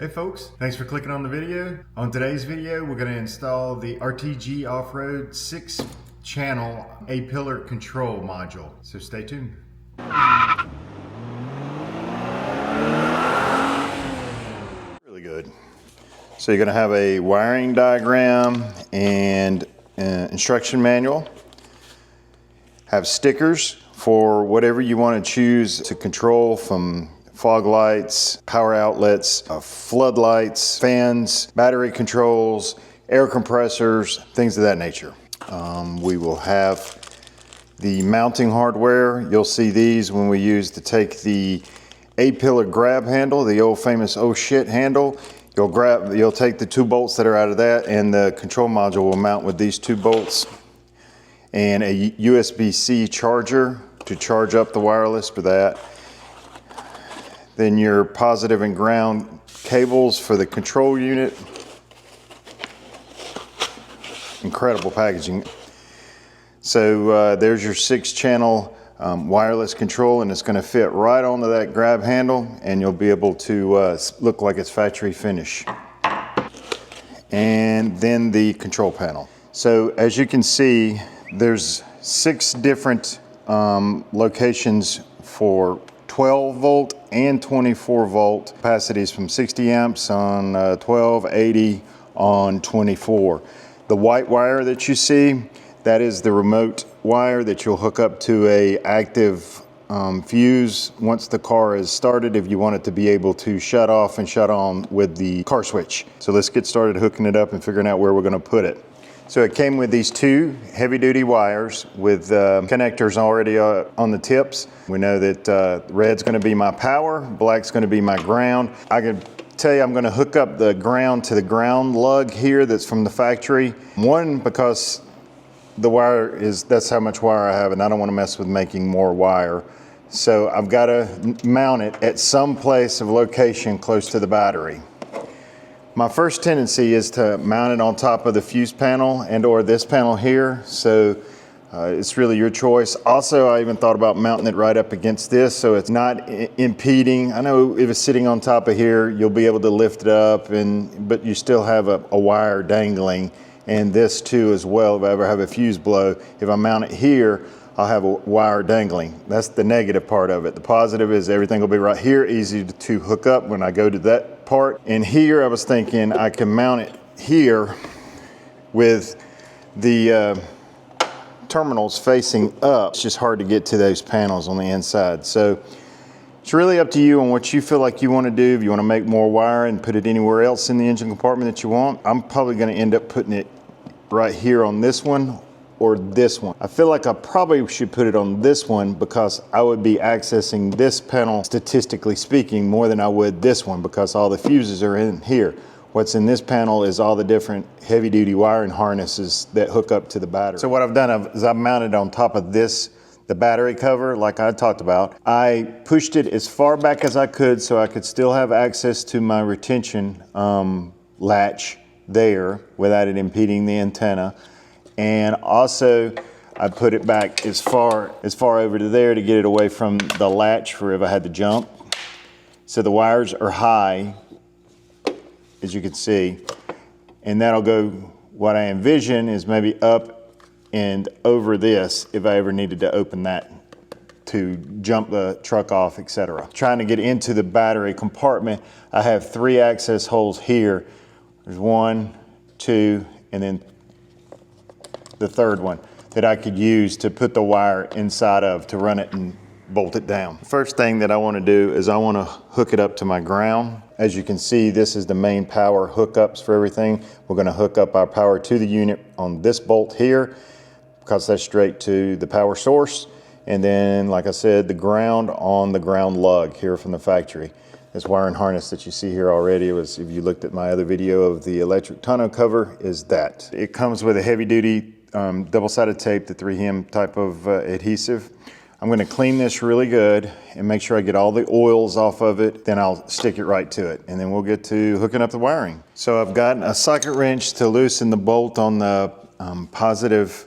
Hey folks, thanks for clicking on the video. On today's video, we're going to install the RTG Off-Road 6-channel A-pillar control module. So stay tuned. Really good. So you're going to have a wiring diagram and an instruction manual. Have stickers for whatever you want to choose to control, from fog lights, power outlets, floodlights, fans, battery controls, air compressors, things of that nature. We will have the mounting hardware. You'll see these when we use to take the A-pillar grab handle, the old famous oh shit handle. You'll take the 2 bolts that are out of that, and the control module will mount with these 2 bolts and a USB-C charger to charge up the wireless for that. Then your positive and ground cables for the control unit. Incredible packaging. So there's your 6-channel wireless control, and it's going to fit right onto that grab handle, and you'll be able to look like it's factory finish. And then the control panel. So as you can see, there's 6 different locations for 12 volt and 24 volt capacities, from 60 amps on 12, 80 on 24. The white wire that you see, that is the remote wire that you'll hook up to a active fuse once the car is started, if you want it to be able to shut off and shut on with the car switch. So let's get started hooking it up and figuring out where we're going to put it. So it came with these 2 heavy-duty wires with connectors already on the tips. We know that red's going to be my power, black's going to be my ground. I can tell you I'm going to hook up the ground to the ground lug here that's from the factory. One, because the wire that's how much wire I have, and I don't want to mess with making more wire. So I've got to mount it at some place of location close to the battery. My first tendency is to mount it on top of the fuse panel and or this panel here, so it's really your choice. Also, I even thought about mounting it right up against this so it's not impeding. I know if it's sitting on top of here, you'll be able to lift it up, but you still have a wire dangling, and this too as well. If I ever have a fuse blow, if I mount it here, I'll have a wire dangling. That's the negative part of it. The positive is everything will be right here, easy to hook up when I go to that part. And here I was thinking I can mount it here with the terminals facing up. It's just hard to get to those panels on the inside. So it's really up to you on what you feel like you want to do. If you want to make more wire and put it anywhere else in the engine compartment that you want, I'm probably going to end up putting it right here on this one or this one. I feel like I probably should put it on this one because I would be accessing this panel, statistically speaking, more than I would this one, because all the fuses are in here. What's in this panel is all the different heavy duty wiring harnesses that hook up to the battery. So what I've done is I've mounted on top of this, the battery cover, like I talked about. I pushed it as far back as I could so I could still have access to my retention latch there without it impeding the antenna. And also I put it back as far over to there to get it away from the latch for if I had to jump. So the wires are high, as you can see, and that'll go, what I envision is maybe up and over this if I ever needed to open that to jump the truck off, etc. Trying to get into the battery compartment, I have 3 access holes here. There's 1, 2, and then the third one that I could use to put the wire inside of to run it and bolt it down. First thing that I want to do is I want to hook it up to my ground. As you can see, this is the main power hookups for everything. We're going to hook up our power to the unit on this bolt here because that's straight to the power source. And then, like I said, the ground on the ground lug here from the factory. This wiring harness that you see here already was, if you looked at my other video of the electric tonneau cover, is that. It comes with a heavy duty double-sided tape, the 3M type of adhesive. I'm going to clean this really good and make sure I get all the oils off of it, then I'll stick it right to it, and then we'll get to hooking up the wiring. So I've got a socket wrench to loosen the bolt on the positive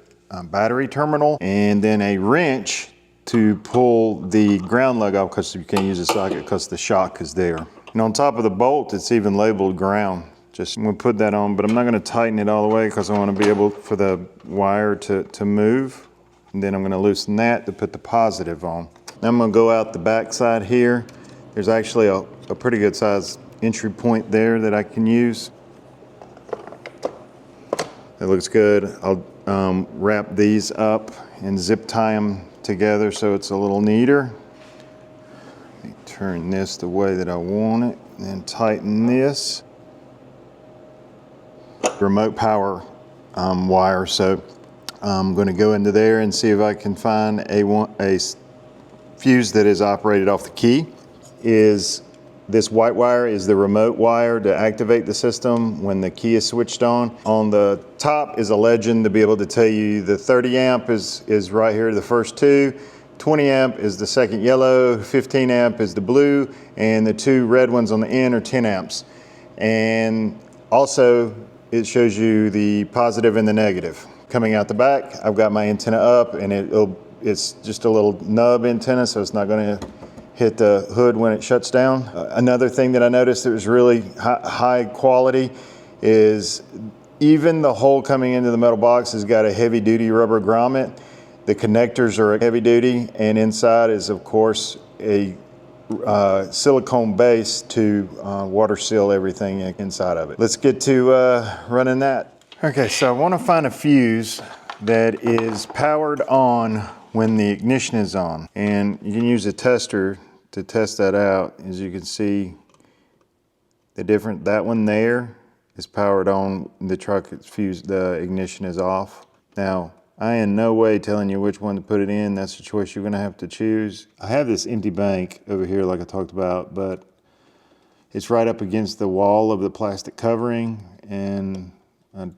battery terminal, and then a wrench to pull the ground lug off because you can't use a socket because the shock is there. And on top of the bolt, it's even labeled ground. Just I'm gonna put that on, but I'm not gonna tighten it all the way because I wanna be able for the wire to move. And then I'm gonna loosen that to put the positive on. Now I'm gonna go out the back side here. There's actually a pretty good size entry point there that I can use. It looks good. I'll wrap these up and zip tie them together so it's a little neater. Let me turn this the way that I want it and then tighten this. Remote power wire, so I'm going to go into there and see if I can find a fuse that is operated off the key. This white wire is the remote wire to activate the system when the key is switched on. On the top is a legend to be able to tell you the 30 amp is right here, the first two. 20 amp is the second yellow, 15 amp is the blue, and the two red ones on the end are 10 amps. And also it shows you the positive and the negative. Coming out the back, I've got my antenna up, and it's just a little nub antenna, so it's not gonna hit the hood when it shuts down. Another thing that I noticed that was really high quality is even the hole coming into the metal box has got a heavy duty rubber grommet. The connectors are heavy duty, and inside is of course a silicone base to water seal everything inside of it. Let's get to running that. Okay, so I want to find a fuse that is powered on when the ignition is on, and you can use a tester to test that out. As you can see, that one there is powered on, the truck is fused, the ignition is off. Now, I am in no way telling you which one to put it in. That's the choice you're gonna have to choose. I have this empty bank over here like I talked about, but it's right up against the wall of the plastic covering, and I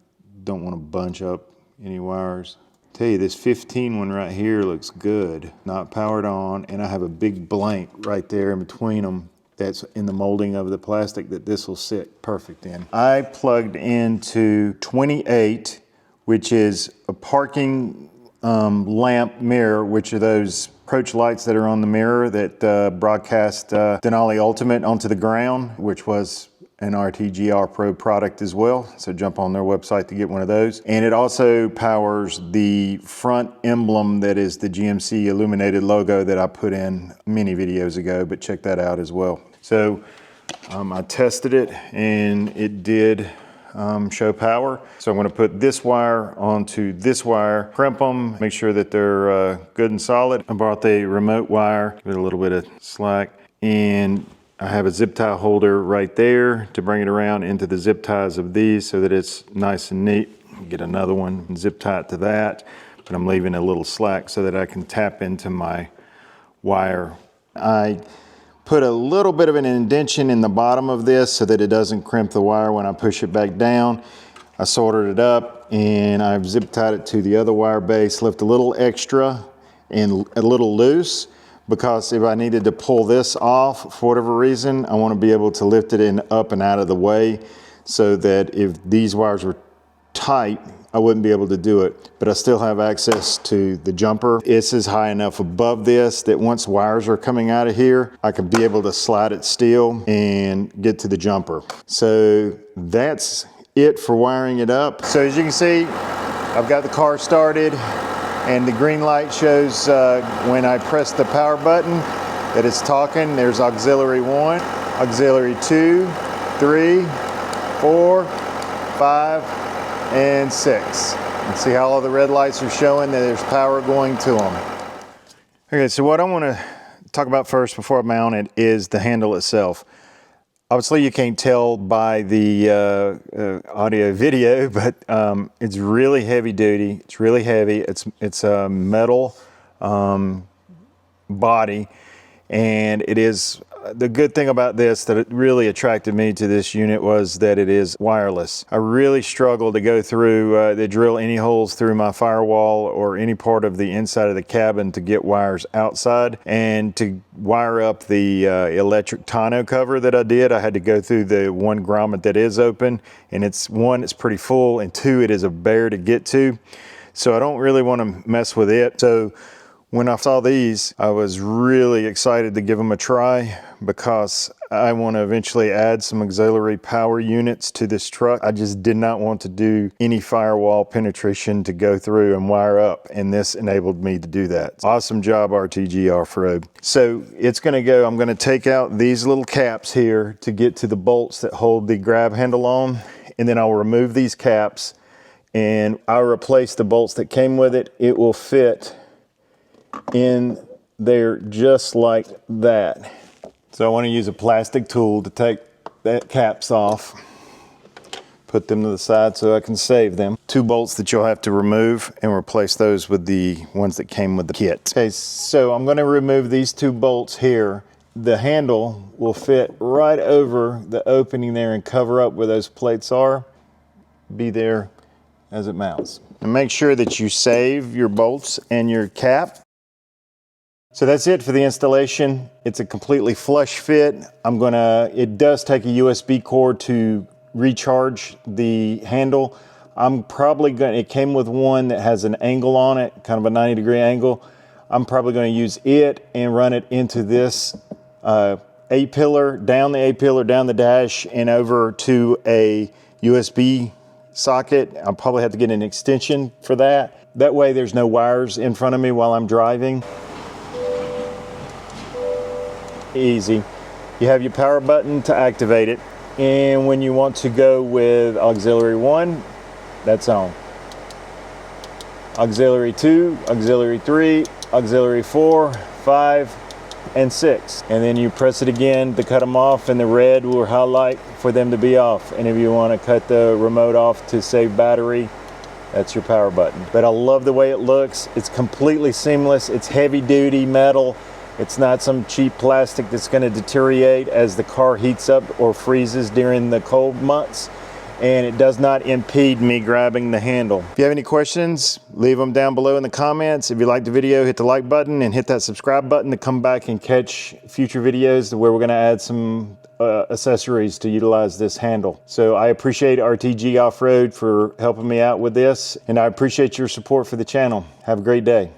don't want to bunch up any wires. Tell you, this 15 one right here looks good, not powered on, and I have a big blank right there in between them that's in the molding of the plastic that this will sit perfect in. I plugged into 28, which is a parking lamp mirror, which are those approach lights that are on the mirror that broadcast Denali Ultimate onto the ground, which was an RTG Off-Road product as well. So jump on their website to get one of those. And it also powers the front emblem that is the GMC illuminated logo that I put in many videos ago, but check that out as well. So I tested it and it did show power. So I'm going to put this wire onto this wire, crimp them, make sure that they're good and solid. I brought the remote wire, give it a little bit of slack, and I have a zip tie holder right there to bring it around into the zip ties of these so that it's nice and neat. Get another one and zip tie it to that, but I'm leaving a little slack so that I can tap into my wire. I put a little bit of an indentation in the bottom of this so that it doesn't crimp the wire when I push it back down. I soldered it up and I've zip tied it to the other wire base, left a little extra and a little loose, because if I needed to pull this off for whatever reason, I want to be able to lift it up and out of the way so that if these wires were tight, I wouldn't be able to do it, but I still have access to the jumper. This is high enough above this that once wires are coming out of here, I could be able to slide it still and get to the jumper. So that's it for wiring it up. So as you can see, I've got the car started, and the green light shows when I press the power button that it's talking. There's auxiliary 1, auxiliary 2, 3, 4, 5, and 6. And see how all the red lights are showing that there's power going to them. Okay, so what I want to talk about first before I mount it is the handle itself. Obviously you can't tell by the audio video, but it's really heavy duty. It's really heavy. It's a metal body, and it is, the good thing about this that it really attracted me to this unit was that it is wireless. I really struggled to go through, to drill any holes through my firewall or any part of the inside of the cabin to get wires outside, and to wire up the electric tonneau cover that I did. I had to go through the one grommet that is open, and it's pretty full, and 2, it is a bear to get to. So I don't really want to mess with it. So when I saw these, I was really excited to give them a try, because I want to eventually add some auxiliary power units to this truck. I just did not want to do any firewall penetration to go through and wire up, and this enabled me to do that. Awesome job, RTG Off-Road. So it's going to go, I'm going to take out these little caps here to get to the bolts that hold the grab handle on, and then I'll remove these caps and I'll replace the bolts that came with it. It will fit in there just like that. So I want to use a plastic tool to take that caps off, put them to the side so I can save them. 2 bolts that you'll have to remove and replace those with the ones that came with the kit. Okay, so I'm going to remove these 2 bolts here. The handle will fit right over the opening there and cover up where those plates are. Be there as it mounts. And make sure that you save your bolts and your cap. So that's it for the installation. It's a completely flush fit. It does take a USB cord to recharge the handle. It came with one that has an angle on it, kind of a 90-degree angle. I'm probably going to use it and run it into this A-pillar, down the A-pillar, down the dash, and over to a USB socket. I'll probably have to get an extension for that. That way there's no wires in front of me while I'm driving. Easy. You have your power button to activate it, and when you want to go with auxiliary 1, that's on. Auxiliary 2, auxiliary 3, auxiliary 4, 5, and 6. And then you press it again to cut them off, and the red will highlight for them to be off. And if you want to cut the remote off to save battery, that's your power button. But I love the way it looks. It's completely seamless. It's heavy duty metal. It's not some cheap plastic that's going to deteriorate as the car heats up or freezes during the cold months. And it does not impede me grabbing the handle. If you have any questions, leave them down below in the comments. If you liked the video, hit the like button and hit that subscribe button to come back and catch future videos where we're going to add some accessories to utilize this handle. So I appreciate RTG Off-Road for helping me out with this, and I appreciate your support for the channel. Have a great day.